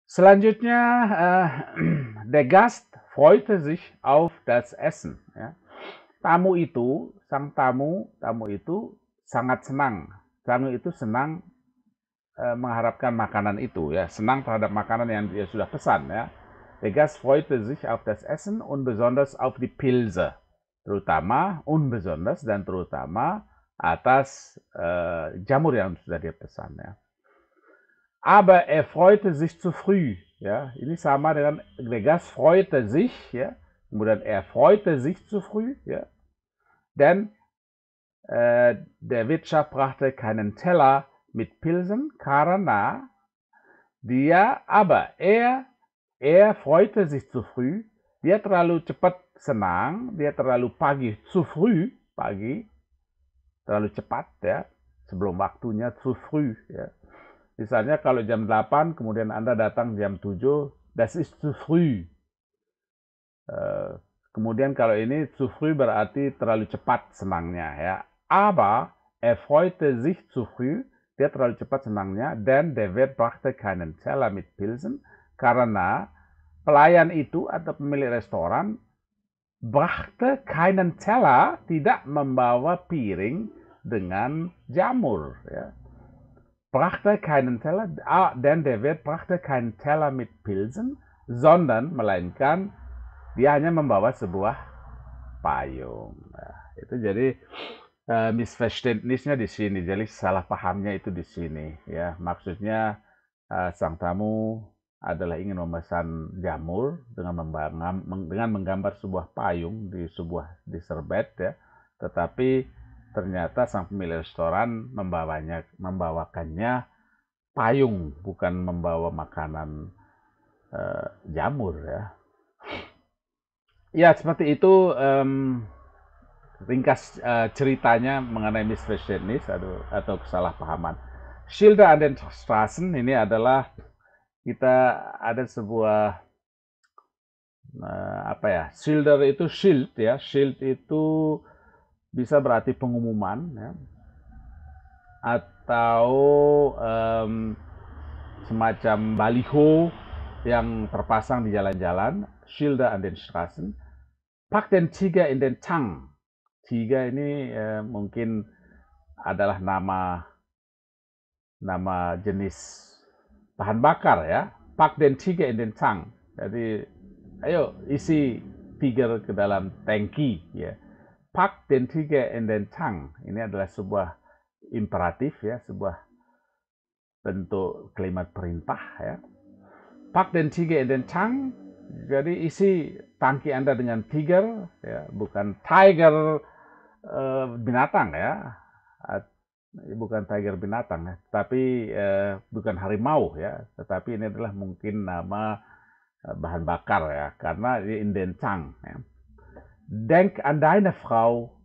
Selanjutnya, der Gast freute sich auf das Essen. Ya. Sang tamu itu sangat senang. Tamu itu senang mengharapkan makanan itu, ya, senang terhadap makanan yang dia sudah pesan. Ya. Der Gast freute sich auf das Essen und besonders auf die Pilze, terutama atas jamur yang sudah dia pesan. Ya. Aber er freute sich zu früh. Ja, ini sama dengan der Gast freute sich, ya, kemudian er freute sich zu früh, ya, denn der Wirtschaft brachte keinen Teller mit Pilsen, karena er freute sich zu früh, dia terlalu cepat senang, dia terlalu pagi, terlalu cepat, ya, sebelum waktunya, zu früh, ya. Misalnya kalau jam 8, kemudian Anda datang jam 7, das ist zu früh. Kemudian kalau ini zu früh berarti terlalu cepat senangnya, ya. Aber er freute sich zu früh, dia terlalu cepat senangnya, dan der Wirt brachte keinen Teller mit Pilsen, karena pelayan itu atau pemilik restoran brachte keinen Teller, tidak membawa piring dengan jamur, ya. Brachte keinen Teller, denn der Wirt brachte keinen Teller mit Pilsen, sondern melainkan dia hanya membawa sebuah payung. Nah, itu jadi Missverständnisnya di sini, jadi salah pahamnya itu di sini. Ya, maksudnya sang tamu adalah ingin memesan jamur dengan menggambar sebuah payung di serbet, ya, tetapi ternyata sang pemilik restoran membawakannya payung, bukan membawa makanan jamur, ya. Ya, seperti itu ringkas ceritanya mengenai Missverständnis atau kesalahpahaman. Schilder an den Straßen ini adalah kita ada sebuah Schilder itu shield, ya. Shield itu bisa berarti pengumuman, ya, atau semacam baliho yang terpasang di jalan-jalan. Schilder an den Straßen. Pack den Tiger in den Tang. Tiga ini mungkin adalah nama jenis bahan bakar, ya. Pack den Tiger in den Tang. Jadi ayo isi tiger ke dalam tangki, ya. Pack den Tiger in den Tang. Ini adalah sebuah imperatif, ya, sebuah bentuk kalimat perintah, ya. Pack den Tiger in den Tang. Jadi isi tangki Anda dengan tiger, ya, bukan tiger binatang, ya, bukan tiger binatang, ya, tapi bukan harimau, ya, tetapi ini adalah mungkin nama bahan bakar, ya, karena in den Tang, ya. Denk an deine Frau,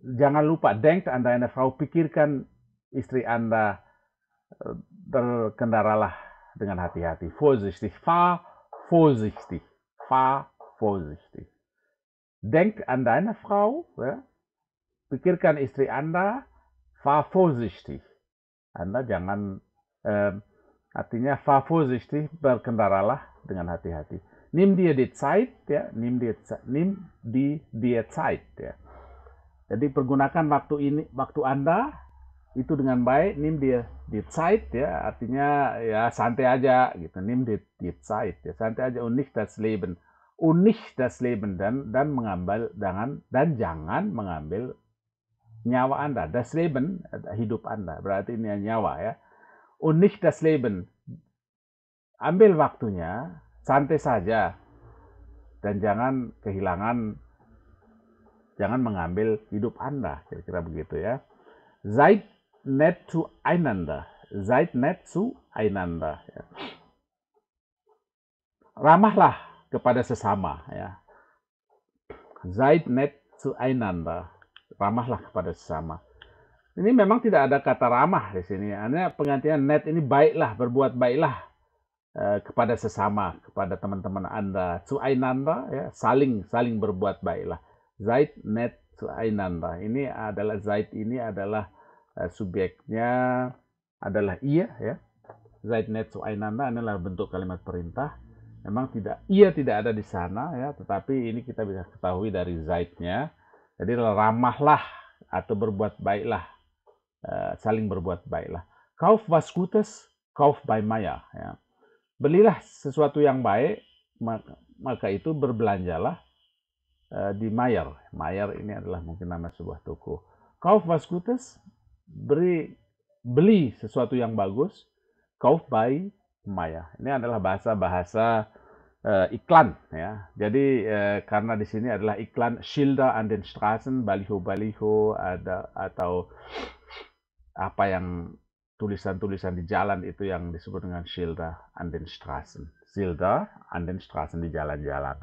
jangan lupa, denk an deine Frau, pikirkan istri Anda, berkendaralah dengan hati-hati. Vorsichtig, fahr vorsichtig, fahr vorsichtig. Denk an deine Frau, ya, pikirkan istri Anda, fahr vorsichtig. Anda jangan, artinya fahr vorsichtig, berkendaralah dengan hati-hati. Nimm dir die Zeit, ya, nimm die dir Zeit, ya. Jadi pergunakan waktu Anda itu dengan baik. Nimm dir die Zeit, ya, artinya ya santai aja gitu. Nimm dir die Zeit, ya, santai aja, und nicht das Leben. Und nicht das Leben, dan jangan mengambil nyawa Anda. Das Leben, hidup Anda, berarti ini nyawa, ya. Und nicht das Leben, ambil waktunya, santai saja, dan jangan mengambil hidup Anda, kira-kira begitu, ya. Seid nett zueinander, ya. Ramahlah kepada sesama, ya. Seid nett zueinander, ramahlah kepada sesama. Ini memang tidak ada kata ramah di sini. Hanya penggantian net ini baiklah, berbuat baiklah kepada sesama, kepada teman-teman Anda. Zueinander, ya, saling berbuat baiklah. Seid nett zueinander. Ini adalah subjeknya adalah ihr, ya. seid nett zueinander adalah bentuk kalimat perintah. Memang ia tidak ada di sana ya, tetapi ini kita bisa ketahui dari seid-nya. Jadi ramahlah atau berbuat baiklah, saling berbuat baiklah. Kauf was Gutes, kauf bei Meier. Ya. Belilah sesuatu yang baik, maka itu berbelanjalah di Meier. Meier ini adalah mungkin nama sebuah toko. Kauf was Gutes, beli sesuatu yang bagus. Kauf bei Meier. Ini adalah bahasa-bahasa iklan ya. Jadi karena di sini adalah iklan Schilder an den Straßen, baliho-baliho ada atau apa yang tulisan-tulisan di jalan itu yang disebut dengan Schilder an den Straßen. Schilder an den Straßen di jalan-jalan.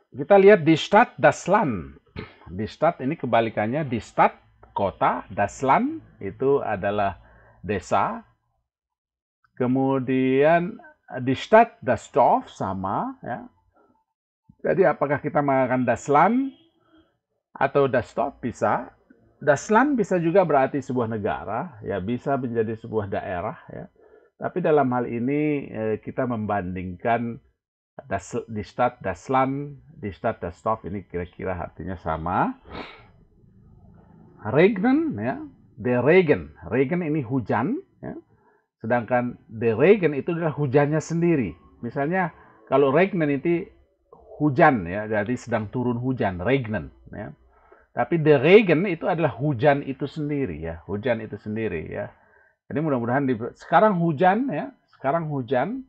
Kita lihat di Stadt, das Land. Di Stadt ini kebalikannya, di Stadt kota, das Land itu adalah desa. Kemudian di Stadt, das Dorf sama ya. Jadi apakah kita mengatakan das Land atau das Dorf bisa. Das Land bisa juga berarti sebuah negara, ya bisa menjadi sebuah daerah ya. Tapi dalam hal ini kita membandingkan di Stadt, das Land, di Stadt, das Dorf ini kira-kira artinya sama. Regnen ya, der Regen. Regen ini hujan ya. Sedangkan the Regen itu adalah hujannya sendiri. Misalnya kalau regnen itu hujan ya, jadi sedang turun hujan, regnen ya. Tapi the Regen itu adalah hujan itu sendiri ya, hujan itu sendiri ya. Jadi mudah-mudahan sekarang hujan ya, sekarang hujan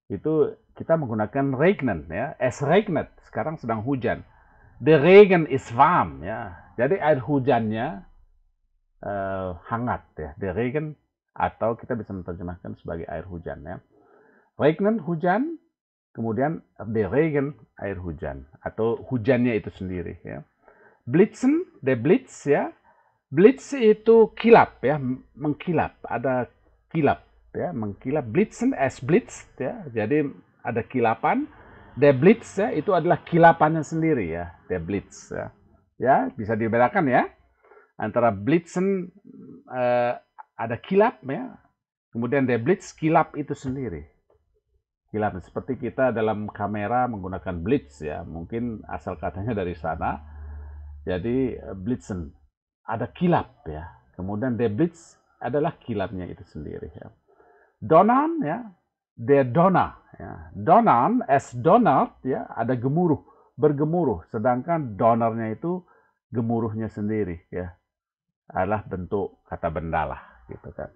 itu kita menggunakan regnen ya, es regnet, sekarang sedang hujan. The Regen is warm ya. Jadi air hujannya hangat ya. The Regen atau kita bisa menerjemahkan sebagai air hujan ya. Regnen hujan, kemudian the Regen air hujan atau hujannya itu sendiri ya. Blitzen, der Blitz ya. Blitz itu kilap ya, mengkilap, ada kilap ya, mengkilap. Blitzen es blitzt ya. Jadi ada kilapan. Der Blitz ya, itu adalah kilapannya sendiri ya, der Blitz ya. Ya, bisa dibedakan ya antara blitzen ada kilap ya, kemudian der Blitz kilap itu sendiri. Kilap seperti kita dalam kamera menggunakan blitz ya, mungkin asal katanya dari sana. Jadi blitzen ada kilap ya, kemudian der Blitz adalah kilapnya itu sendiri ya. Donnern ya, der Donner ya. Donnern es donnert ya, ada gemuruh, bergemuruh, sedangkan donnernya itu gemuruhnya sendiri ya, adalah bentuk kata benda lah gitu kan.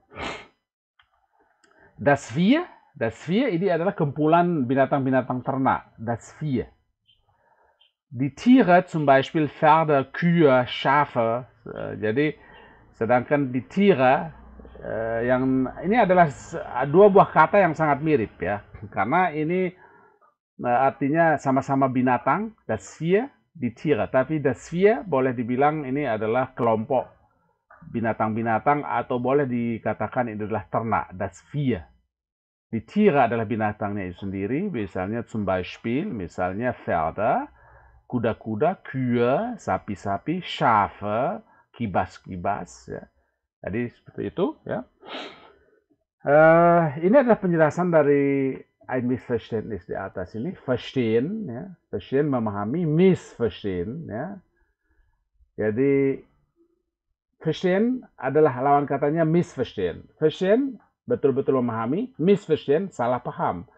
Das Vieh ini adalah kumpulan binatang-binatang ternak. Das Vieh. Die Tiere zum Beispiel Pferde, Kühe, Schafe. Jadi sedangkan di Tiere yang ini adalah dua buah kata yang sangat mirip ya. Karena ini artinya sama-sama binatang, das Vieh, di Tiere. Tapi das Vieh boleh dibilang ini adalah kelompok binatang-binatang atau boleh dikatakan ini adalah ternak, das Vieh. Di Tiere adalah binatangnya itu sendiri, misalnya zum Beispiel, misalnya Pferde, kuda-kuda, Kühe, sapi-sapi, Schafe, kibas-kibas. Ya. Jadi seperti itu. Ya. Ini adalah penjelasan dari ein Missverständnis di atas ini. Verstehen, ya. Verstehen memahami, missverstehen. Ya. Jadi verstehen adalah lawan katanya missverstehen. Verstehen betul-betul memahami, missverstehen salah paham.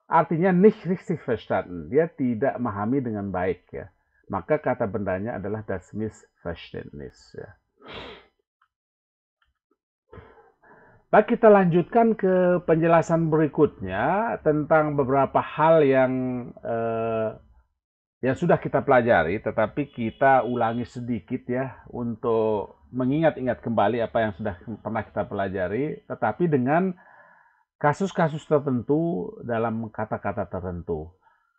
Artinya nicht richtig verstanden. Dia tidak memahami dengan baik ya. Maka kata bendanya adalah das Missverständnis ya. Baik, kita lanjutkan ke penjelasan berikutnya tentang beberapa hal yang sudah kita pelajari, tetapi kita ulangi sedikit ya untuk mengingat-ingat kembali apa yang sudah pernah kita pelajari, tetapi dengan kasus-kasus tertentu dalam kata-kata tertentu.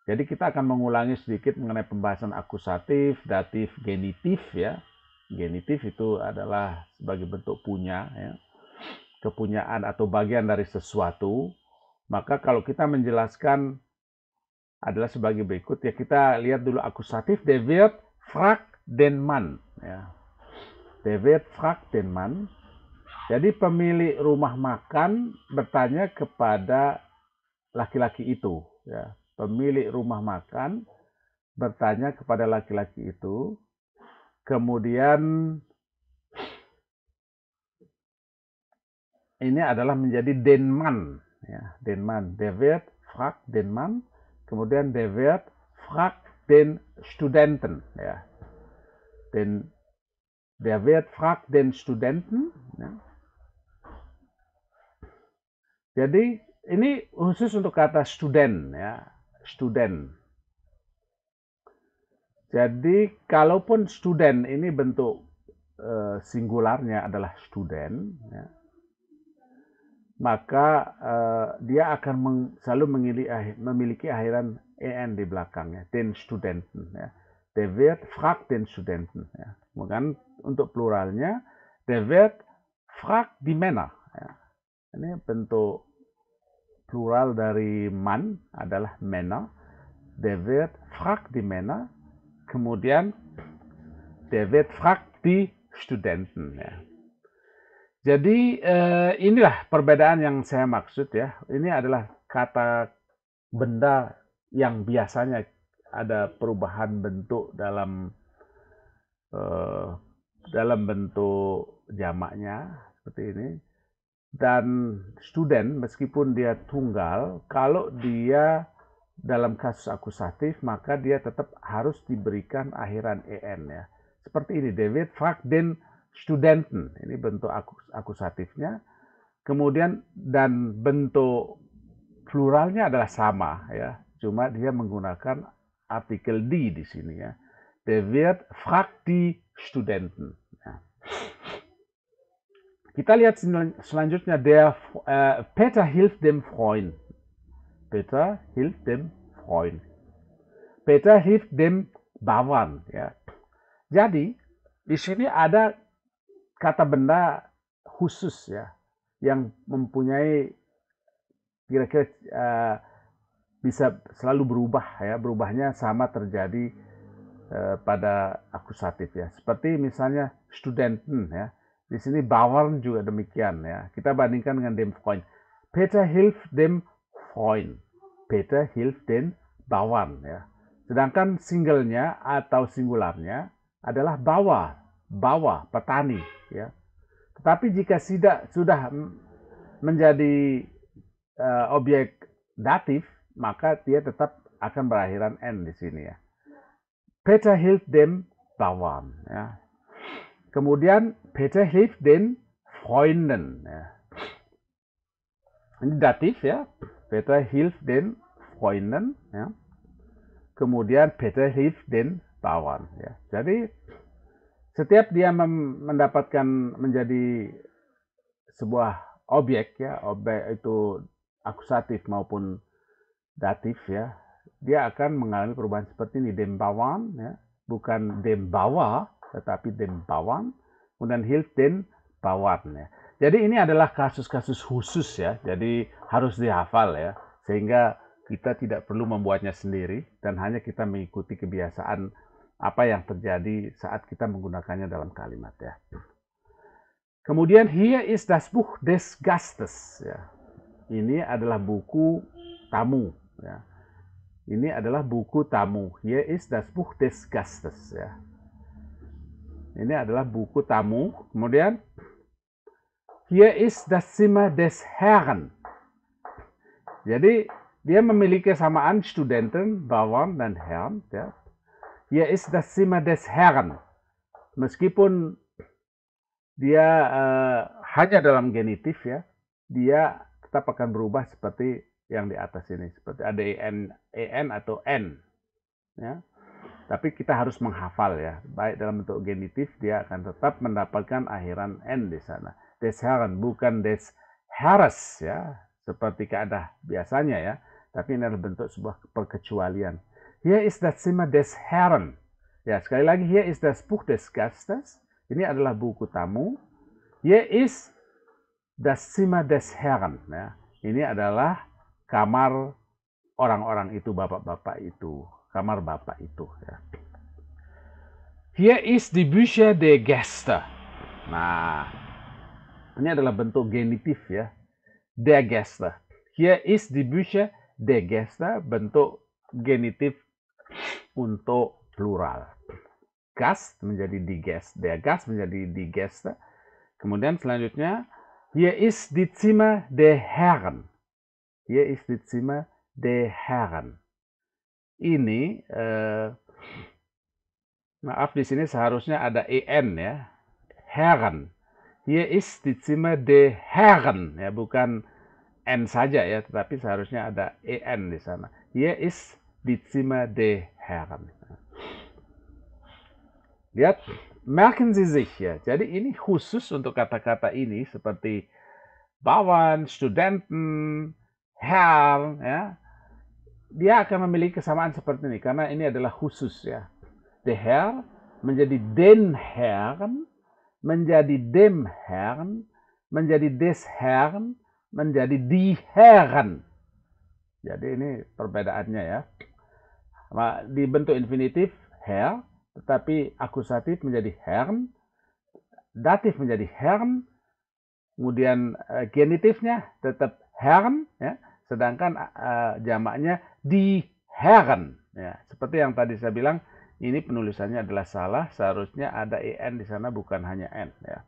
Jadi kita akan mengulangi sedikit mengenai pembahasan akusatif, datif, genitif ya. Genitif itu adalah sebagai bentuk punya ya. Kepunyaan atau bagian dari sesuatu. Maka kalau kita menjelaskan adalah sebagai berikut ya, kita lihat dulu akusatif. Der Wirt fragt den Mann ya. Der Wirt fragt den Mann. Jadi pemilik rumah makan bertanya kepada laki-laki itu. Ya. Pemilik rumah makan bertanya kepada laki-laki itu. Kemudian ini adalah menjadi den man. Ya, den man. Der Wirt fragt den Mann. Kemudian der Wirt fragt den Studenten. Ya. Der Wirt fragt den Studenten. Ya. Jadi ini khusus untuk kata student, ya, student. Jadi kalaupun student ini bentuk singularnya adalah student, ya, maka dia akan selalu memiliki akhiran en di belakangnya, den Studenten. Ya. Der Wirt fragt den Studenten. Ya. Kemudian untuk pluralnya, der Wirt fragt die Männer. Ya. Ini bentuk plural dari Mann adalah Männer. Der Wirt fragt die Männer. Kemudian der Wirt fragt die Studenten. Ya. Jadi inilah perbedaan yang saya maksud ya. Ini adalah kata benda yang biasanya ada perubahan bentuk dalam bentuk jamaknya seperti ini. Dan student meskipun dia tunggal, kalau dia dalam kasus akusatif maka dia tetap harus diberikan akhiran en ya. Seperti ini, der Wirt fragt den Studenten. Ini bentuk akusatifnya. Kemudian dan bentuk pluralnya adalah sama ya. Cuma dia menggunakan artikel die di sini ya. Der Wirt fragt die Studenten. Ya. Kita lihat selanjutnya, Peter hilft dem Freund. Peter hilft dem Freund. Peter hilft dem Bauern. Ya. Jadi di sini ada kata benda khusus ya, yang mempunyai kira-kira bisa selalu berubah ya. Berubahnya sama terjadi pada akusatif ya. Seperti misalnya Studenten ya. Di sini Bauern juga demikian ya. Kita bandingkan dengan dem Freund. Peter hilft dem Freund. Peter hilft den Bauern ya. Sedangkan singlenya atau singularnya adalah Bauer, petani ya. Tetapi jika sudah menjadi objek datif, maka dia tetap akan berakhiran n di sini ya. Peter hilft dem Bauern ya. Kemudian Peter hilft den Freunden. Ya. Ini datif ya. Peter hilft den Freunden. Ya. Kemudian Peter hilft den Bauern. Ya. Jadi setiap dia mendapatkan menjadi sebuah objek ya, objek itu akusatif maupun datif ya, dia akan mengalami perubahan seperti ini, dem Bauern ya, bukan dem Bauer tetapi dem Bauern, kemudian hilft den Bauern ya. Jadi ini adalah kasus-kasus khusus ya, jadi harus dihafal ya, sehingga kita tidak perlu membuatnya sendiri dan hanya kita mengikuti kebiasaan apa yang terjadi saat kita menggunakannya dalam kalimat ya. Kemudian hier ist das Buch des Gastes ya. Ini adalah buku tamu ya. Ini adalah buku tamu. Hier ist das Buch des Gastes ya. Ini adalah buku tamu. Kemudian hier ist das Zimmer des Herrn. Jadi dia memiliki kesamaan Studenten, Bauern dan Herrn ya. Hier ist das Zimmer des Herrn. Meskipun dia hanya dalam genitif ya, dia tetap akan berubah seperti yang di atas ini, seperti ada en atau n ya. Tapi kita harus menghafal ya, baik dalam bentuk genitif dia akan tetap mendapatkan akhiran n di sana. Des Herren, bukan des Herres ya, seperti keadaan biasanya ya, tapi ini adalah bentuk sebuah perkecualian. Hier ist das Zimmer des Herrn. Ya, sekali lagi, hier ist das Buch des Gastes. Ini adalah buku tamu. Hier ist das Zimmer des Herrn. Ya, ini adalah kamar orang-orang itu, bapak-bapak itu. Kamar bapak itu. Ya. Hier ist die Bücher der Gäste. Nah, Ini adalah bentuk genitif ya. Der Gäste. Hier ist die Bücher der Gäste, bentuk genitif untuk plural. Gast menjadi die Gäste. Der Gast menjadi die Gäste. Kemudian selanjutnya, hier ist die Zimmer der Herren. Hier ist die Zimmer der Herren. Ini, maaf di sini seharusnya ada en ya. Herren. Hier ist die Zimmer der Herren. Ya, bukan n saja ya, tetapi seharusnya ada en di sana. Hier ist die Zimmer der Herren. Lihat, merken Sie sich ya. Jadi ini khusus untuk kata-kata ini seperti Bauern, Studenten, Herr ya. Dia akan memiliki kesamaan seperti ini karena ini adalah khusus ya. Der Herr menjadi den Herrn, menjadi dem Herrn, menjadi des Herrn, menjadi die Herren. Jadi ini perbedaannya ya. Di bentuk infinitif Herr, tetapi akusatif menjadi Herrn, datif menjadi Herrn, kemudian genitifnya tetap Herrn, ya, sedangkan jamaknya die Herren. Ya, seperti yang tadi saya bilang, ini penulisannya adalah salah, seharusnya ada en di sana bukan hanya n. Ya.